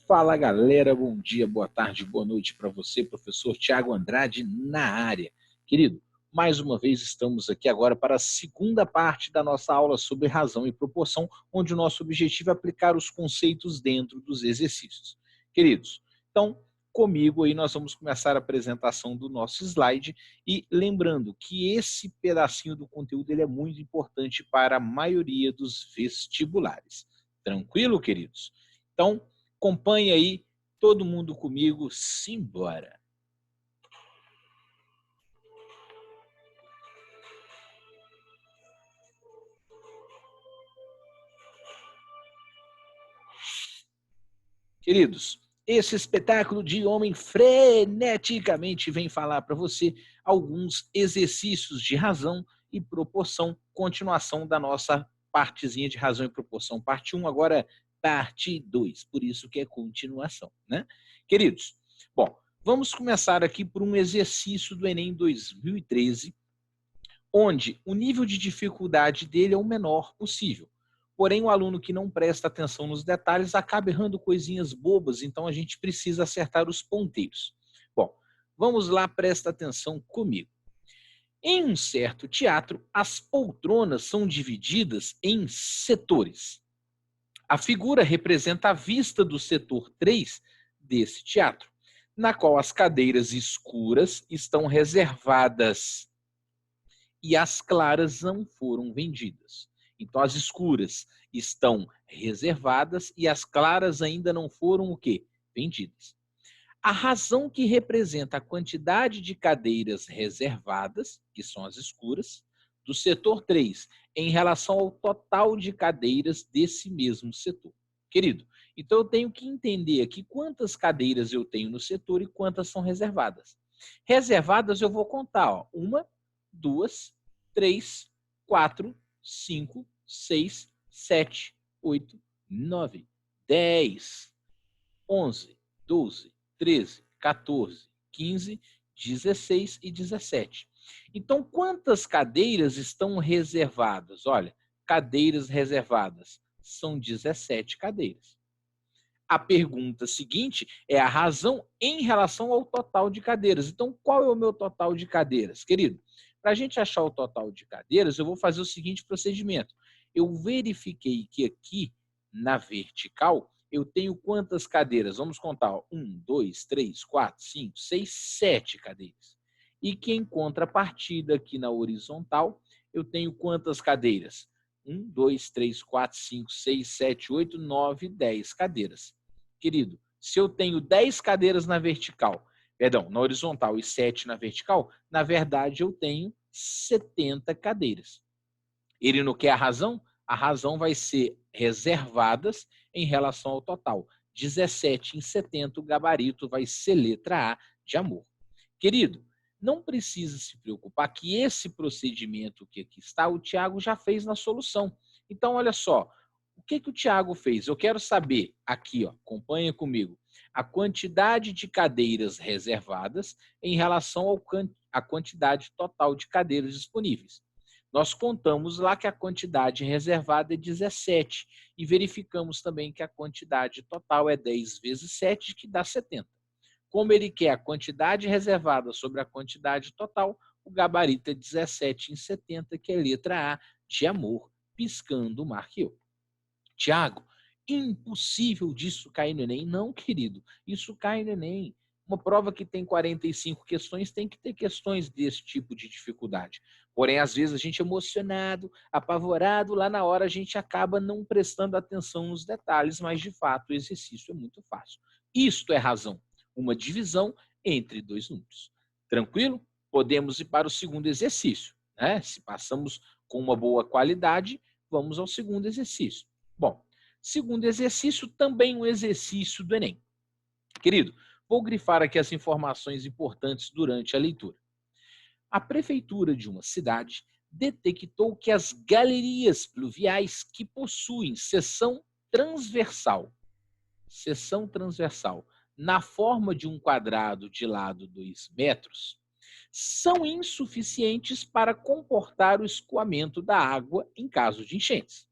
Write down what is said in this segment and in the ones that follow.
Fala galera, bom dia, boa tarde, boa noite para você, professor Tiago Andrade na área. Querido, mais uma vez estamos aqui agora para a segunda parte da nossa aula sobre razão e proporção, onde o nosso objetivo é aplicar os conceitos dentro dos exercícios. Queridos, então comigo aí nós vamos começar a apresentação do nosso slide e lembrando que esse pedacinho do conteúdo ele é muito importante para a maioria dos vestibulares. Tranquilo, queridos? Então, acompanhe aí, todo mundo comigo, simbora. Queridos, esse espetáculo de homem freneticamente vem falar para você alguns exercícios de razão e proporção, continuação da nossa partezinha de razão e proporção, parte 1, agora parte 2, por isso que é continuação, né? Queridos, bom, vamos começar aqui por um exercício do Enem 2013, onde o nível de dificuldade dele é o menor possível. Porém, o aluno que não presta atenção nos detalhes acaba errando coisinhas bobas, então a gente precisa acertar os ponteiros. Bom, vamos lá, presta atenção comigo. Em um certo teatro, as poltronas são divididas em setores. A figura representa a vista do setor 3 desse teatro, na qual as cadeiras escuras estão reservadas e as claras não foram vendidas. Então, as escuras estão reservadas e as claras ainda não foram o quê? Vendidas. A razão que representa a quantidade de cadeiras reservadas, que são as escuras, do setor 3, em relação ao total de cadeiras desse mesmo setor. Querido, então eu tenho que entender aqui quantas cadeiras eu tenho no setor e quantas são reservadas. Reservadas eu vou contar, ó, 1, 2, 3, 4, 5, 6, 7, 8, 9, 10, 11, 12, 13, 14, 15, 16 e 17. Então, quantas cadeiras estão reservadas? Olha, cadeiras reservadas são 17 cadeiras. A pergunta seguinte é a razão em relação ao total de cadeiras. Então, qual é o meu total de cadeiras? Querido, para a gente achar o total de cadeiras, eu vou fazer o seguinte procedimento. Eu verifiquei que aqui, na vertical, eu tenho quantas cadeiras? Vamos contar. 1, 2, 3, 4, 5, 6, 7 cadeiras. E que em contrapartida aqui na horizontal, eu tenho quantas cadeiras? 1, 2, 3, 4, 5, 6, 7, 8, 9, 10 cadeiras. Querido, se eu tenho 10 cadeiras na vertical, perdão, na horizontal e 7 na vertical, na verdade eu tenho 70 cadeiras. Ele não quer a razão? A razão vai ser reservadas em relação ao total. 17 em 70, o gabarito vai ser letra A de amor. Querido, não precisa se preocupar que esse procedimento que aqui está, o Tiago já fez na solução. Então, olha só, o que o Tiago fez? Eu quero saber, aqui, ó, acompanha comigo, a quantidade de cadeiras reservadas em relação à quantidade total de cadeiras disponíveis. Nós contamos lá que a quantidade reservada é 17 e verificamos também que a quantidade total é 10 vezes 7, que dá 70. Como ele quer a quantidade reservada sobre a quantidade total, o gabarito é 17 em 70, que é letra A de amor, piscando, marque eu. Tiago, impossível disso cair no Enem. Não, querido, isso cai no Enem. Uma prova que tem 45 questões tem que ter questões desse tipo de dificuldade. Porém, às vezes a gente é emocionado, apavorado, lá na hora a gente acaba não prestando atenção nos detalhes, mas de fato o exercício é muito fácil. Isto é razão, uma divisão entre dois números. Tranquilo? Podemos ir para o segundo exercício, né? Se passamos com uma boa qualidade, vamos ao segundo exercício. Bom, segundo exercício, também um exercício do Enem. Querido, vou grifar aqui as informações importantes durante a leitura. A prefeitura de uma cidade detectou que as galerias pluviais que possuem seção transversal, na forma de um quadrado de lado 2 metros, são insuficientes para comportar o escoamento da água em caso de enchentes.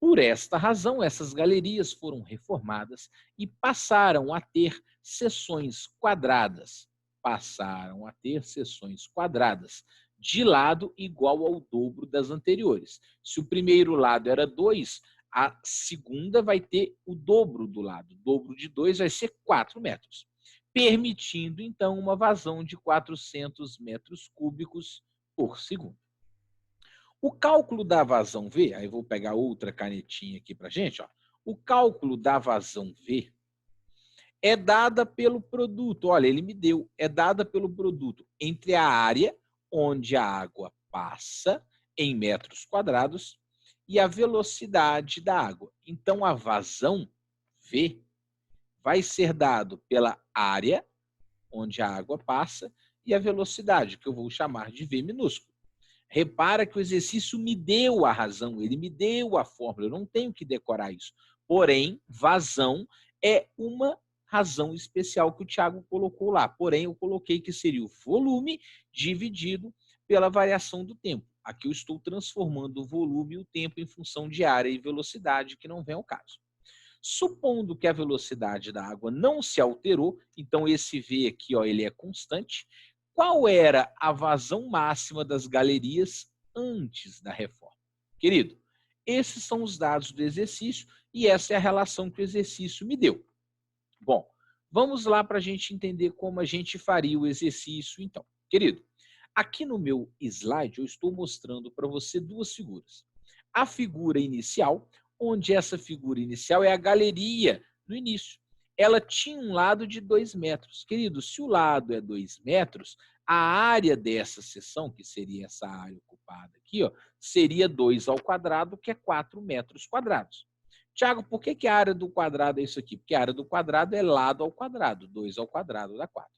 Por esta razão, essas galerias foram reformadas e passaram a ter seções quadradas. Passaram a ter seções quadradas de lado igual ao dobro das anteriores. Se o primeiro lado era 2, a segunda vai ter o dobro do lado. O dobro de 2 vai ser 4 metros, permitindo, então, uma vazão de 400 metros cúbicos por segundo. O cálculo da vazão V, aí vou pegar outra canetinha aqui para a gente, ó. O cálculo da vazão V é dada pelo produto, olha, ele me deu, é dada pelo produto entre a área onde a água passa em metros quadrados e a velocidade da água. Então, a vazão V vai ser dado pela área onde a água passa e a velocidade, que eu vou chamar de V minúsculo. Repara que o exercício me deu a razão, ele me deu a fórmula, eu não tenho que decorar isso. Porém, vazão é uma razão especial que o Thiago colocou lá. Porém, eu coloquei que seria o volume dividido pela variação do tempo. Aqui eu estou transformando o volume e o tempo em função de área e velocidade, que não vem ao caso. Supondo que a velocidade da água não se alterou, então esse V aqui, ó, ele é constante. Qual era a vazão máxima das galerias antes da reforma? Querido, esses são os dados do exercício e essa é a relação que o exercício me deu. Bom, vamos lá para a gente entender como a gente faria o exercício, então. Querido, aqui no meu slide eu estou mostrando para você duas figuras. A figura inicial, onde essa figura inicial é a galeria no início. Ela tinha um lado de 2 metros. Querido, se o lado é 2 metros, a área dessa seção, que seria essa área ocupada aqui, ó, seria 2 ao quadrado, que é 4 metros quadrados. Tiago, por que a área do quadrado é isso aqui? Porque a área do quadrado é lado ao quadrado, 2 ao quadrado dá 4.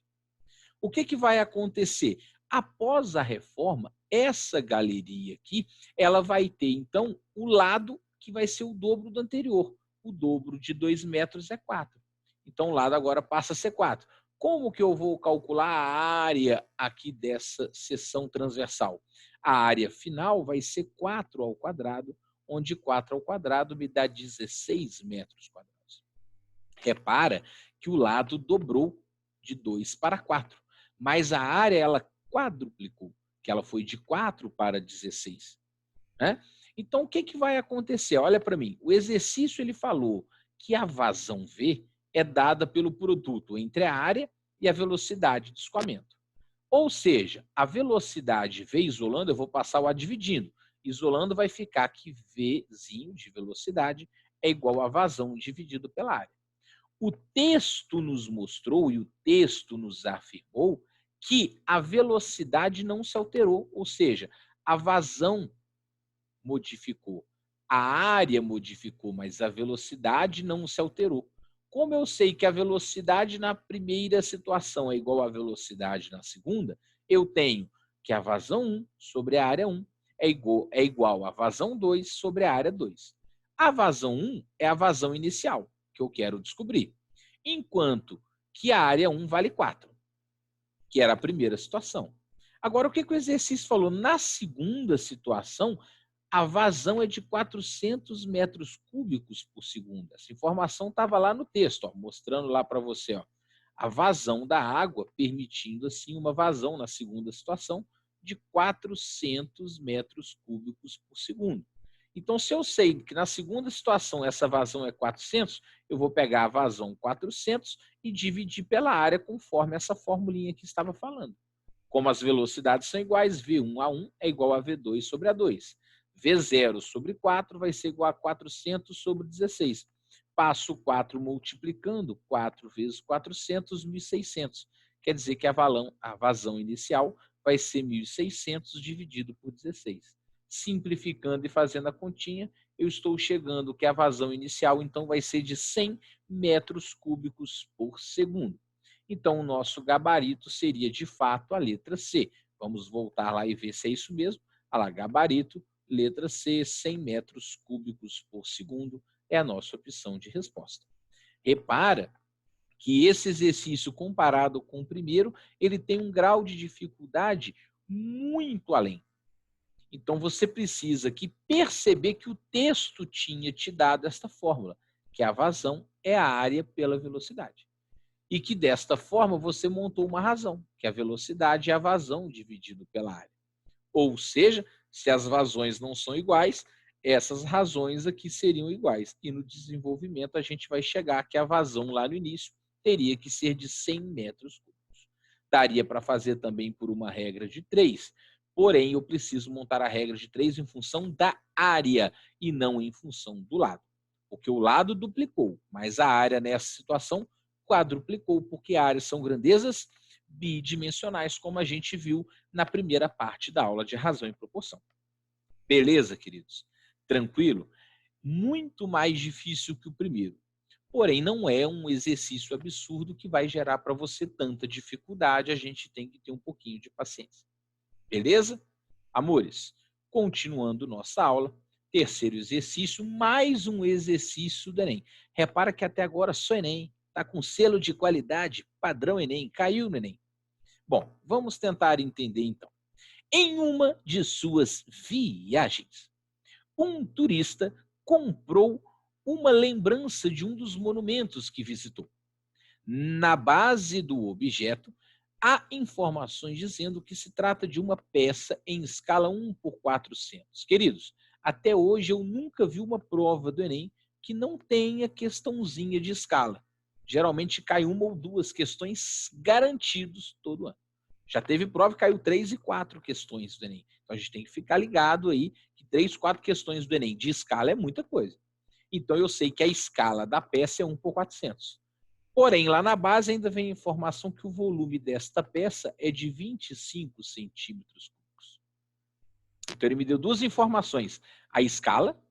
O que vai acontecer? Após a reforma, essa galeria aqui, ela vai ter, então, o lado que vai ser o dobro do anterior. O dobro de 2 metros é 4. Então, o lado agora passa a ser 4. Como que eu vou calcular a área aqui dessa seção transversal? A área final vai ser 4 ao quadrado, onde 4 ao quadrado me dá 16 metros quadrados. Repara que o lado dobrou de 2 para 4, mas a área ela quadruplicou, que ela foi de 4 para 16. Né? Então, o que vai acontecer? Olha para mim, o exercício ele falou que a vazão V é dada pelo produto entre a área e a velocidade de escoamento. Ou seja, a velocidade V isolando, eu vou passar o A dividindo. Isolando vai ficar que Vzinho de velocidade é igual a vazão dividido pela área. O texto nos mostrou e o texto nos afirmou que a velocidade não se alterou, ou seja, a vazão modificou, a área modificou, mas a velocidade não se alterou. Como eu sei que a velocidade na primeira situação é igual à velocidade na segunda, eu tenho que a vazão 1 sobre a área 1 é igual a vazão 2 sobre a área 2. A vazão 1 é a vazão inicial, que eu quero descobrir, enquanto que a área 1 vale 4, que era a primeira situação. Agora, o que o exercício falou? Na segunda situação, a vazão é de 400 metros cúbicos por segundo. Essa informação estava lá no texto, ó, mostrando lá para você, ó, a vazão da água, permitindo assim uma vazão na segunda situação de 400 metros cúbicos por segundo. Então, se eu sei que na segunda situação essa vazão é 400, eu vou pegar a vazão 400 e dividir pela área conforme essa formulinha que estava falando. Como as velocidades são iguais, V1 a 1 é igual a V2 sobre A2. V0 sobre 4 vai ser igual a 400 sobre 16. Passo 4 multiplicando, 4 vezes 400, 1.600. Quer dizer que a vazão inicial vai ser 1.600 dividido por 16. Simplificando e fazendo a continha, eu estou chegando que a vazão inicial, então, vai ser de 100 metros cúbicos por segundo. Então, o nosso gabarito seria, de fato, a letra C. Vamos voltar lá e ver se é isso mesmo. Olha lá, gabarito, letra C, 100 metros cúbicos por segundo é a nossa opção de resposta. Repara que esse exercício, comparado com o primeiro, ele tem um grau de dificuldade muito além. Então, você precisa aqui perceber que o texto tinha te dado esta fórmula, que a vazão é a área pela velocidade. E que, desta forma, você montou uma razão, que a velocidade é a vazão dividido pela área. Ou seja, se as vazões não são iguais, essas razões aqui seriam iguais. E no desenvolvimento, a gente vai chegar que a vazão lá no início teria que ser de 100 metros cúbicos. Daria para fazer também por uma regra de 3, porém eu preciso montar a regra de 3 em função da área e não em função do lado. Porque o lado duplicou, mas a área nessa situação quadruplicou, porque áreas são grandezas bidimensionais, como a gente viu na primeira parte da aula de razão e proporção. Beleza, queridos? Tranquilo? Muito mais difícil que o primeiro. Porém, não é um exercício absurdo que vai gerar para você tanta dificuldade. A gente tem que ter um pouquinho de paciência. Beleza? Amores, continuando nossa aula, terceiro exercício, mais um exercício do Enem. Repara que até agora só Enem. Está com selo de qualidade, padrão Enem. Caiu no Enem. Bom, vamos tentar entender então. Em uma de suas viagens, um turista comprou uma lembrança de um dos monumentos que visitou. Na base do objeto, há informações dizendo que se trata de uma peça em escala 1/400. Queridos, até hoje eu nunca vi uma prova do Enem que não tenha questãozinha de escala. Geralmente cai uma ou duas questões garantidos todo ano. Já teve prova que caiu 3 e 4 questões do Enem. Então a gente tem que ficar ligado aí que 3, 4 questões do Enem de escala é muita coisa. Então eu sei que a escala da peça é 1/400. Porém, lá na base ainda vem a informação que o volume desta peça é de 25 centímetros cúbicos. Então ele me deu duas informações. A escala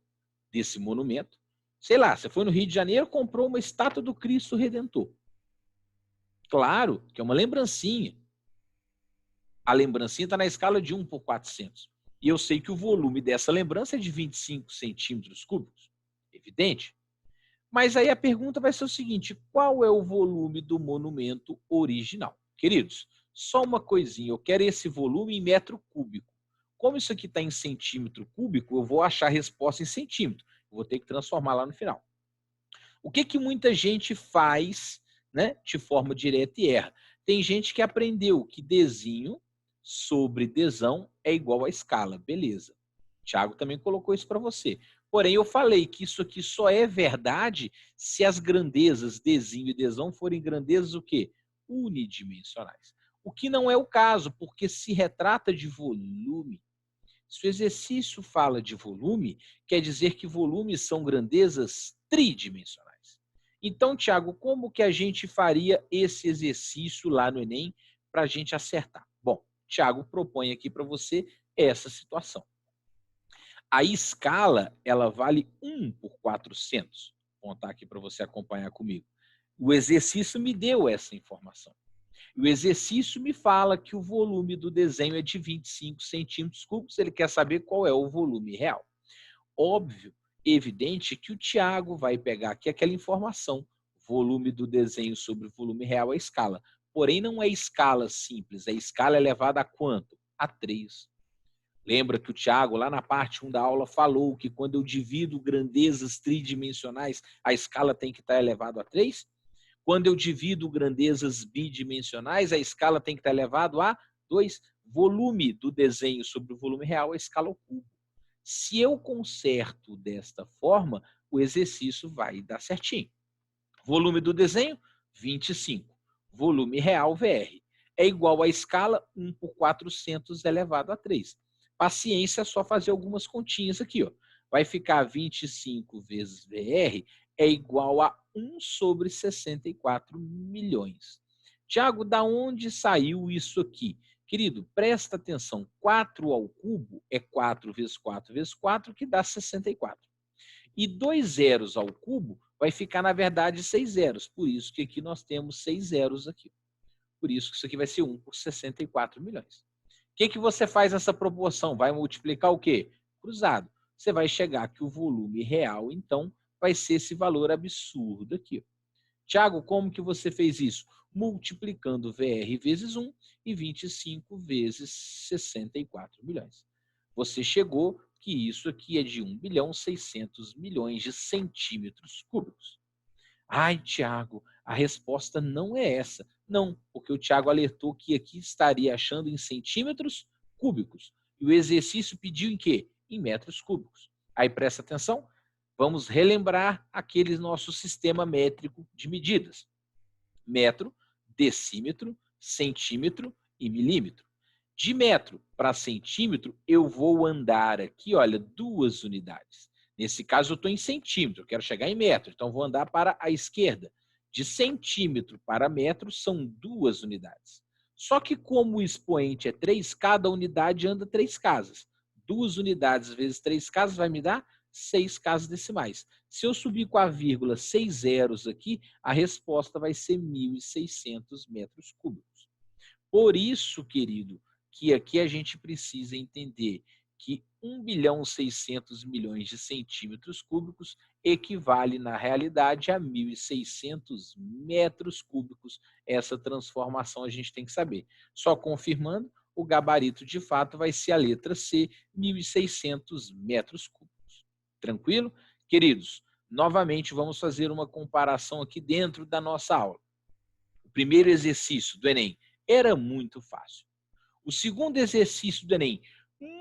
desse monumento. Sei lá, você foi no Rio de Janeiro, comprou uma estátua do Cristo Redentor. Claro que é uma lembrancinha. A lembrancinha está na escala de 1/400. E eu sei que o volume dessa lembrança é de 25 centímetros cúbicos. Evidente. Mas aí a pergunta vai ser o seguinte: qual é o volume do monumento original? Queridos, só uma coisinha, eu quero esse volume em metro cúbico. Como isso aqui está em centímetro cúbico, eu vou achar a resposta em centímetro. Eu vou ter que transformar lá no final. O que que muita gente faz, né, de forma direta e erra? Tem gente que aprendeu que desinho sobre desão é igual a escala. Beleza. Tiago também colocou isso para você. Porém, eu falei que isso aqui só é verdade se as grandezas desinho e desão forem grandezas o quê? Unidimensionais. O que não é o caso, porque se retrata de volume. Se o exercício fala de volume, quer dizer que volumes são grandezas tridimensionais. Então, Tiago, como que a gente faria esse exercício lá no Enem para a gente acertar? Bom, Tiago propõe aqui para você essa situação. A escala, ela vale 1/400. Vou contar aqui para você acompanhar comigo. O exercício me deu essa informação. O exercício me fala que o volume do desenho é de 25 centímetros cúbicos. Ele quer saber qual é o volume real. Óbvio, evidente que o Tiago vai pegar aqui aquela informação. Volume do desenho sobre o volume real é escala. Porém, não é escala simples. A escala é elevada a quanto? A 3. Lembra que o Tiago, lá na parte 1 da aula, falou que quando eu divido grandezas tridimensionais, a escala tem que estar elevada a 3? Quando eu divido grandezas bidimensionais, a escala tem que estar elevada a 2. Volume do desenho sobre o volume real é a escala ao cubo. Se eu conserto desta forma, o exercício vai dar certinho. Volume do desenho, 25. Volume real, VR. É igual à escala 1/400 elevado a 3. Paciência, é só fazer algumas continhas aqui. Ó. Vai ficar 25 vezes VR é igual a 1 sobre 64 milhões. Tiago, da onde saiu isso aqui? Querido, presta atenção. 4 ao cubo é 4 vezes 4 vezes 4, que dá 64. E 2 zeros ao cubo vai ficar, na verdade, 6 zeros. Por isso que aqui nós temos 6 zeros aqui. Por isso que isso aqui vai ser 1 por 64 milhões. O que você faz nessa proporção? Vai multiplicar o quê? Cruzado. Você vai chegar que o volume real, então, vai ser esse valor absurdo aqui. Tiago, como que você fez isso? Multiplicando VR vezes 1 e 25 vezes 64 milhões. Você chegou que isso aqui é de 1.600.000.000 de centímetros cúbicos. Ai, Tiago, a resposta não é essa. Não, porque o Tiago alertou que aqui estaria achando em centímetros cúbicos. E o exercício pediu em quê? Em metros cúbicos. Aí presta atenção, vamos relembrar aquele nosso sistema métrico de medidas. Metro, decímetro, centímetro e milímetro. De metro para centímetro, eu vou andar aqui, olha, 2 unidades. Nesse caso, eu estou em centímetro, eu quero chegar em metro, então vou andar para a esquerda. De centímetro para metro são 2 unidades. Só que como o expoente é 3, cada unidade anda 3 casas. 2 unidades vezes 3 casas vai me dar 6 casas decimais. Se eu subir com a vírgula 6 zeros aqui, a resposta vai ser 1.600 metros cúbicos. Por isso, querido, que aqui a gente precisa entender que 1.600.000.000 de centímetros cúbicos equivale, na realidade, a 1.600 metros cúbicos. Essa transformação a gente tem que saber. Só confirmando, o gabarito de fato vai ser a letra C, 1.600 metros cúbicos. Tranquilo? Queridos, novamente vamos fazer uma comparação aqui dentro da nossa aula. O primeiro exercício do Enem era muito fácil. O segundo exercício do Enem,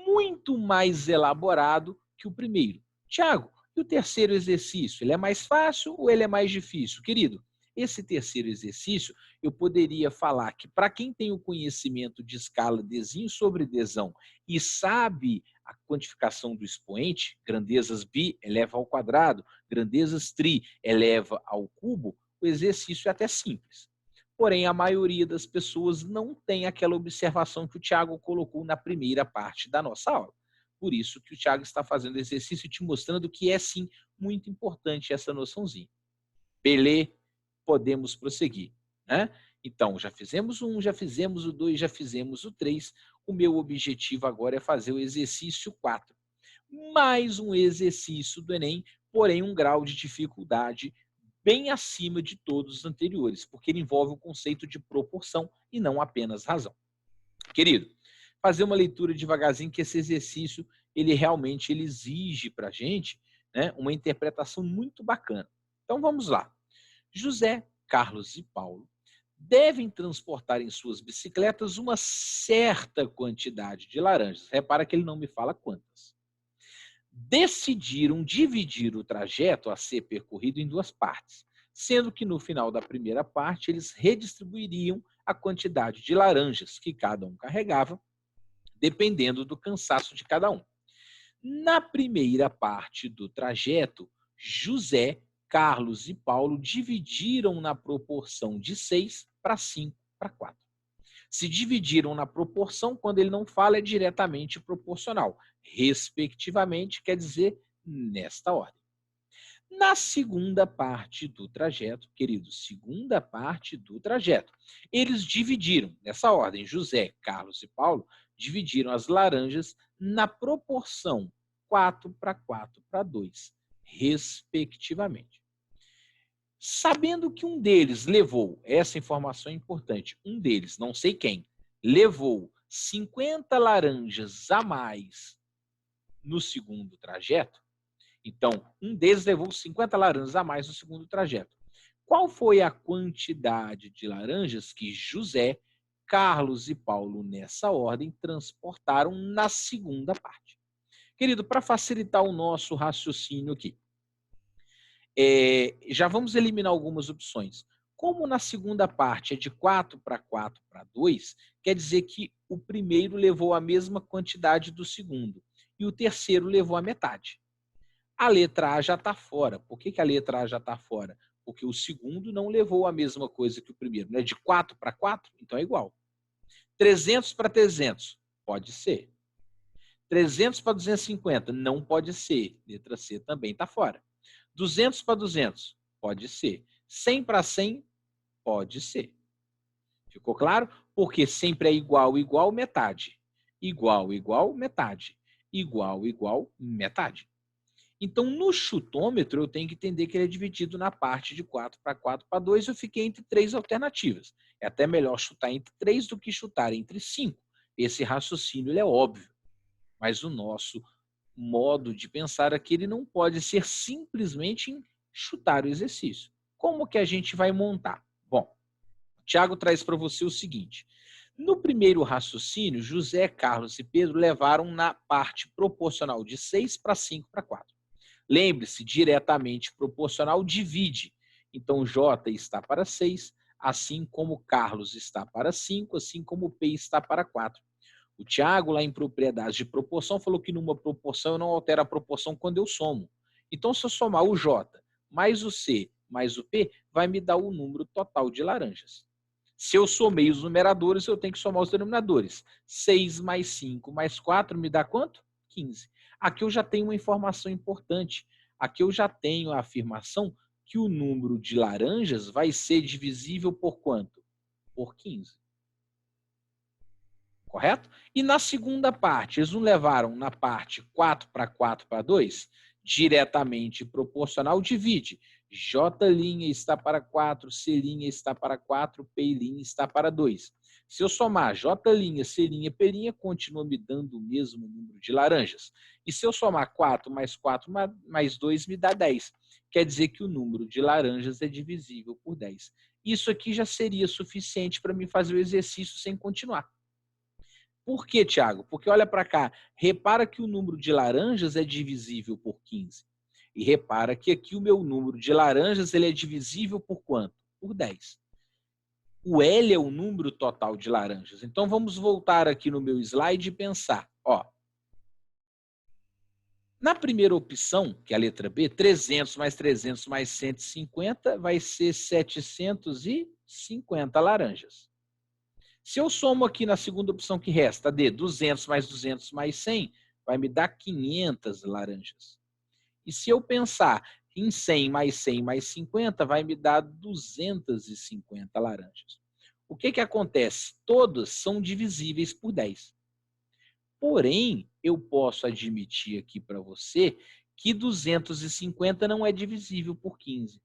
muito mais elaborado que o primeiro. Tiago, e o terceiro exercício, ele é mais fácil ou ele é mais difícil? Querido, esse terceiro exercício, eu poderia falar que para quem tem o conhecimento de escala Dzinho sobre Dzão e sabe a quantificação do expoente, grandezas bi eleva ao quadrado, grandezas tri eleva ao cubo, o exercício é até simples. Porém, a maioria das pessoas não tem aquela observação que o Tiago colocou na primeira parte da nossa aula. Por isso que o Tiago está fazendo exercício te mostrando que é, sim, muito importante essa noçãozinha. Beleza? Podemos prosseguir, né? Então, já fizemos o 1, já fizemos o 2, já fizemos o 3. O meu objetivo agora é fazer o exercício 4. Mais um exercício do Enem, porém um grau de dificuldade bem acima de todos os anteriores, porque ele envolve o conceito de proporção e não apenas razão. Querido, fazer uma leitura devagarzinho, que esse exercício ele realmente exige para a gente, né, uma interpretação muito bacana. Então vamos lá. José, Carlos e Paulo devem transportar em suas bicicletas uma certa quantidade de laranjas. Repara que ele não me fala quantas. Decidiram dividir o trajeto a ser percorrido em 2 partes, sendo que no final da primeira parte eles redistribuiriam a quantidade de laranjas que cada um carregava, dependendo do cansaço de cada um. Na primeira parte do trajeto, José, Carlos e Paulo dividiram na proporção de 6 para 5 para 4. Se dividiram na proporção, quando ele não fala, é diretamente proporcional. Respectivamente, quer dizer nesta ordem. Na segunda parte do trajeto, queridos, segunda parte do trajeto, eles dividiram, nessa ordem, José, Carlos e Paulo, dividiram as laranjas na proporção 4 para 4 para 2, respectivamente. Sabendo que um deles levou, essa informação é importante, um deles, não sei quem, levou 50 laranjas a mais no segundo trajeto, então, um deles levou 50 laranjas a mais no segundo trajeto. Qual foi a quantidade de laranjas que José, Carlos e Paulo, nessa ordem, transportaram na segunda parte? Querido, para facilitar o nosso raciocínio aqui, já vamos eliminar algumas opções. Como na segunda parte é de 4 para 4 para 2, quer dizer que o primeiro levou a mesma quantidade do segundo e o terceiro levou a metade. A letra A já está fora. Por que a letra A já está fora? Porque o segundo não levou a mesma coisa que o primeiro. Não é de 4 para 4? Então é igual. 300 para 300? Pode ser. 300 para 250? Não pode ser. Letra C também está fora. 200 para 200? Pode ser. 100 para 100? Pode ser. Ficou claro? Porque sempre é igual, igual, metade. Igual, igual, metade. Igual, igual, metade. Então, no chutômetro, eu tenho que entender que ele é dividido na parte de 4 para 4 para 2. Eu fiquei entre 3 alternativas. É até melhor chutar entre 3 do que chutar entre 5. Esse raciocínio ele é óbvio. Mas o nosso modo de pensar aqui, ele não pode ser simplesmente em chutar o exercício. Como que a gente vai montar? Bom, o Tiago traz para você o seguinte: no primeiro raciocínio, José, Carlos e Pedro levaram na parte proporcional de 6 para 5 para 4. Lembre-se, diretamente proporcional divide. Então, J está para 6, assim como Carlos está para 5, assim como P está para 4. O Tiago, lá em propriedades de proporção, falou que numa proporção eu não altero a proporção quando eu somo. Então, se eu somar o J mais o C mais o P, vai me dar o número total de laranjas. Se eu somei os numeradores, eu tenho que somar os denominadores. 6 mais 5 mais 4 me dá quanto? 15. Aqui eu já tenho uma informação importante. Aqui eu já tenho a afirmação que o número de laranjas vai ser divisível por quanto? Por 15. Correto? E na segunda parte, eles não levaram na parte 4 para 2? Diretamente proporcional, divide. J' está para 4, C' está para 4, P' está para 2. Se eu somar J', C', P', continua me dando o mesmo número de laranjas. E se eu somar 4 mais 2, me dá 10. Quer dizer que o número de laranjas é divisível por 10. Isso aqui já seria suficiente para me fazer o exercício sem continuar. Por quê, Tiago? Porque olha para cá, repara que o número de laranjas é divisível por 15. E repara que aqui o meu número de laranjas ele é divisível por quanto? Por 10. O L é o número total de laranjas. Então vamos voltar aqui no meu slide e pensar. Ó, na primeira opção, que é a letra B, 300 mais 300 mais 150 vai ser 750 laranjas. Se eu somo aqui na segunda opção que resta, D, 200 mais 100, vai me dar 500 laranjas. E se eu pensar em 100 mais 50, vai me dar 250 laranjas. O que acontece? Todas são divisíveis por 10. Porém, eu posso admitir aqui para você que 250 não é divisível por 15.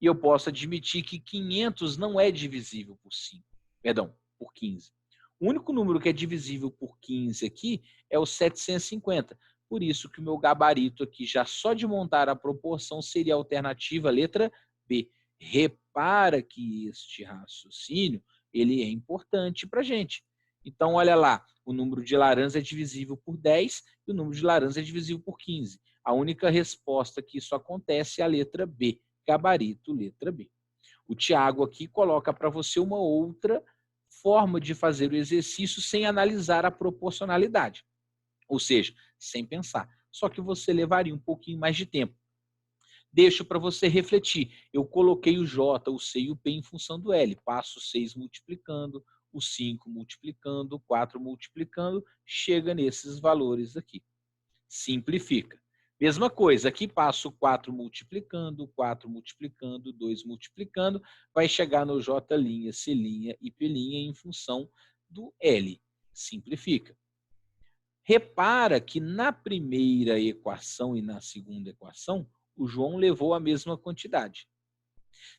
E eu posso admitir que 500 não é divisível por 5. Perdão, por 15. O único número que é divisível por 15 aqui é o 750. Por isso que o meu gabarito aqui, já só de montar a proporção, seria a alternativa letra B. Repara que este raciocínio ele é importante para a gente. Então, olha lá, o número de laranjas é divisível por 10 e o número de laranjas é divisível por 15. A única resposta que isso acontece é a letra B, gabarito letra B. O Tiago aqui coloca para você uma outra forma de fazer o exercício sem analisar a proporcionalidade, ou seja, sem pensar. Só que você levaria um pouquinho mais de tempo. Deixo para você refletir. Eu coloquei o J, o C e o P em função do L. Passo 6 multiplicando, o 5 multiplicando, o 4 multiplicando, chega nesses valores aqui. Simplifica. Mesma coisa, aqui passo 4 multiplicando, 2 multiplicando, vai chegar no J', C' e P' em função do L. Simplifica. Repara que na primeira equação e na segunda equação, o João levou a mesma quantidade.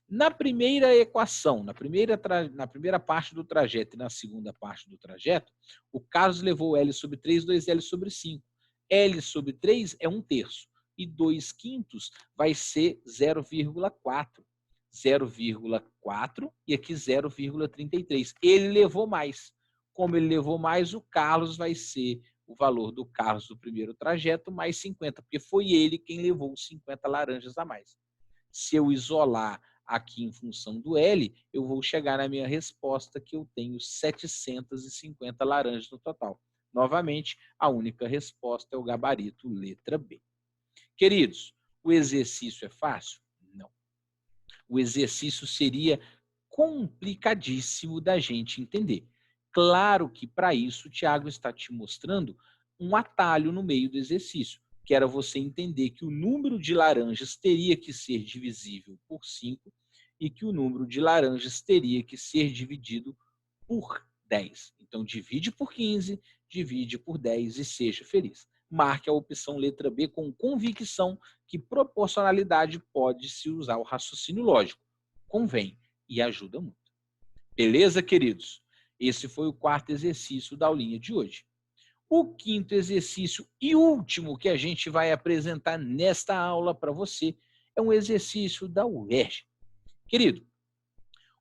Na primeira equação, na primeira parte do trajeto e na segunda parte do trajeto, o Carlos levou L sobre 3, 2L sobre 5. L sobre 3 é 1/3 e 2/5 vai ser 0,4. 0,4 e aqui 0,33. Ele levou mais. Como ele levou mais, o Carlos vai ser o valor do Carlos do primeiro trajeto mais 50, porque foi ele quem levou 50 laranjas a mais. Se eu isolar aqui em função do L, eu vou chegar na minha resposta que eu tenho 750 laranjas no total. Novamente, a única resposta é o gabarito letra B. Queridos, o exercício é fácil? Não. O exercício seria complicadíssimo da gente entender. Claro que para isso o Tiago está te mostrando um atalho no meio do exercício, que era você entender que o número de laranjas teria que ser divisível por 5 e que o número de laranjas teria que ser dividido por 10. Então, divide por 15, divide por 10 e seja feliz. Marque a opção letra B com convicção que proporcionalidade pode-se usar o raciocínio lógico. Convém e ajuda muito. Beleza, queridos? Esse foi o quarto exercício da aulinha de hoje. O quinto exercício e último que a gente vai apresentar nesta aula para você é um exercício da UERJ. Querido,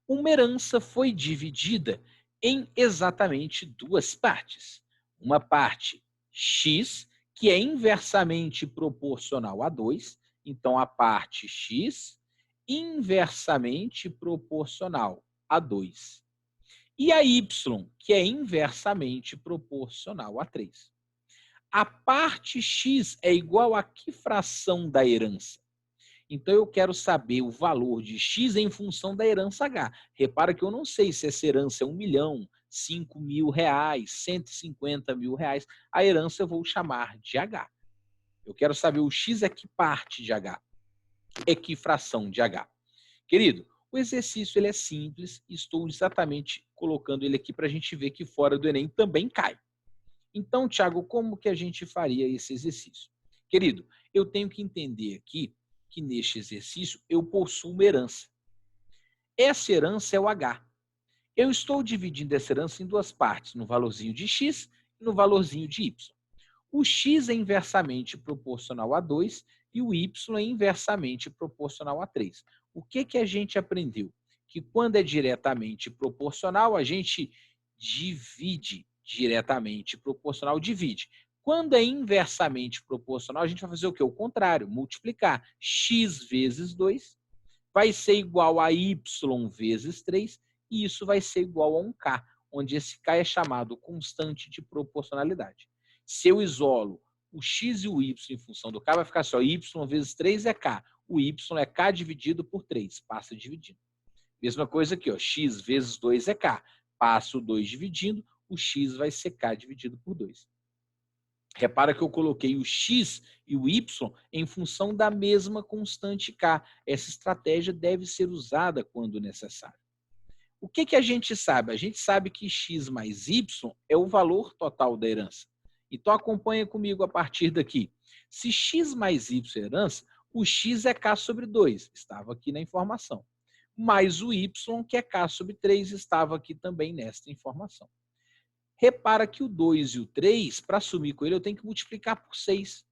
uma herança foi dividida em exatamente duas partes. Uma parte x, que é inversamente proporcional a 2, então a parte x inversamente proporcional a 2. E a y, que é inversamente proporcional a 3. A parte x é igual a que fração da herança? Então, eu quero saber o valor de x em função da herança H. Repara que eu não sei se essa herança é 1 milhão, 5 mil reais, 150 mil reais. A herança eu vou chamar de H. Eu quero saber o x é que parte de H, é que fração de H. Querido, o exercício ele é simples, estou exatamente colocando ele aqui para a gente ver que fora do Enem também cai. Então, Thiago, como que a gente faria esse exercício? Querido, eu tenho que entender aqui que neste exercício eu possuo uma herança. Essa herança é o H. Eu estou dividindo essa herança em duas partes, no valorzinho de x e no valorzinho de y. O x é inversamente proporcional a 2 e o y é inversamente proporcional a 3. O que a gente aprendeu? Que quando é diretamente proporcional, a gente divide diretamente proporcional, divide. Quando é inversamente proporcional, a gente vai fazer o quê? O contrário, multiplicar. X vezes 2 vai ser igual a y vezes 3 e isso vai ser igual a um k, onde esse k é chamado constante de proporcionalidade. Se eu isolo o x e o y em função do k, vai ficar só y vezes 3 é k. O y é k dividido por 3, passa dividindo. Mesma coisa aqui, ó, x vezes 2 é k. Passa o 2 dividindo, o x vai ser k dividido por 2. Repara que eu coloquei o x e o y em função da mesma constante k. Essa estratégia deve ser usada quando necessário. O que a gente sabe? A gente sabe que x mais y é o valor total da herança. Então, acompanha comigo a partir daqui. Se x mais y é herança, o x é k sobre 2, estava aqui na informação. Mais o y, que é k sobre 3, estava aqui também nesta informação. Repara que o 2 e o 3, para sumir com ele, eu tenho que multiplicar por 6.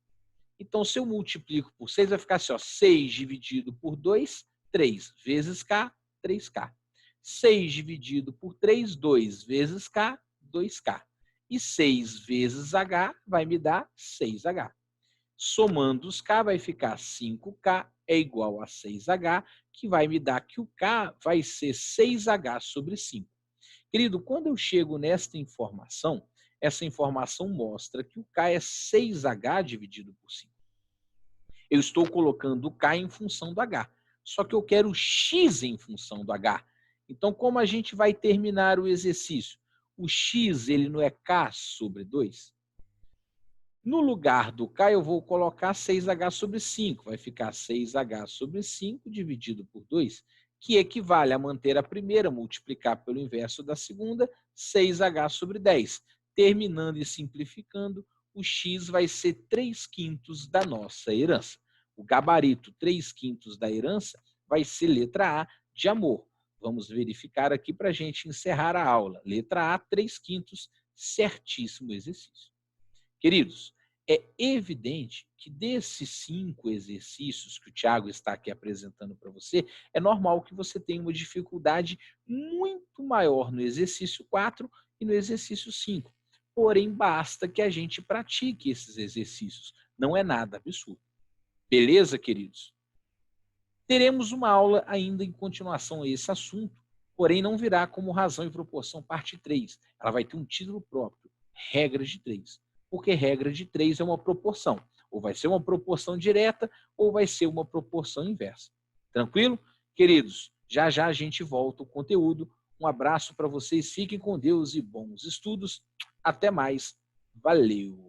Então, se eu multiplico por 6, vai ficar assim, ó, 6 dividido por 2, 3 vezes k, 3k. 6 dividido por 3, 2 vezes k, 2k. E 6 vezes h vai me dar 6h. Somando os k, vai ficar 5k é igual a 6h, que vai me dar que o k vai ser 6h sobre 5. Querido, quando eu chego nesta informação, essa informação mostra que o k é 6h dividido por 5. Eu estou colocando o k em função do h, só que eu quero o x em função do h. Então, como a gente vai terminar o exercício? O x ele não é k sobre 2? No lugar do k, eu vou colocar 6h sobre 5. Vai ficar 6h sobre 5 dividido por 2, que equivale a manter a primeira, multiplicar pelo inverso da segunda, 6h sobre 10. Terminando e simplificando, o x vai ser 3/5 da nossa herança. O gabarito 3/5 da herança vai ser letra A de amor. Vamos verificar aqui para a gente encerrar a aula. Letra A, 3/5, certíssimo exercício. Queridos, é evidente que desses 5 exercícios que o Thiago está aqui apresentando para você, é normal que você tenha uma dificuldade muito maior no exercício 4 e no exercício 5. Porém, basta que a gente pratique esses exercícios. Não é nada absurdo. Beleza, queridos? Teremos uma aula ainda em continuação a esse assunto, porém não virá como razão e proporção parte 3. Ela vai ter um título próprio, regras de 3. Porque regra de 3 é uma proporção. Ou vai ser uma proporção direta, ou vai ser uma proporção inversa. Tranquilo? Queridos, já já a gente volta o conteúdo. Um abraço para vocês, fiquem com Deus e bons estudos. Até mais. Valeu!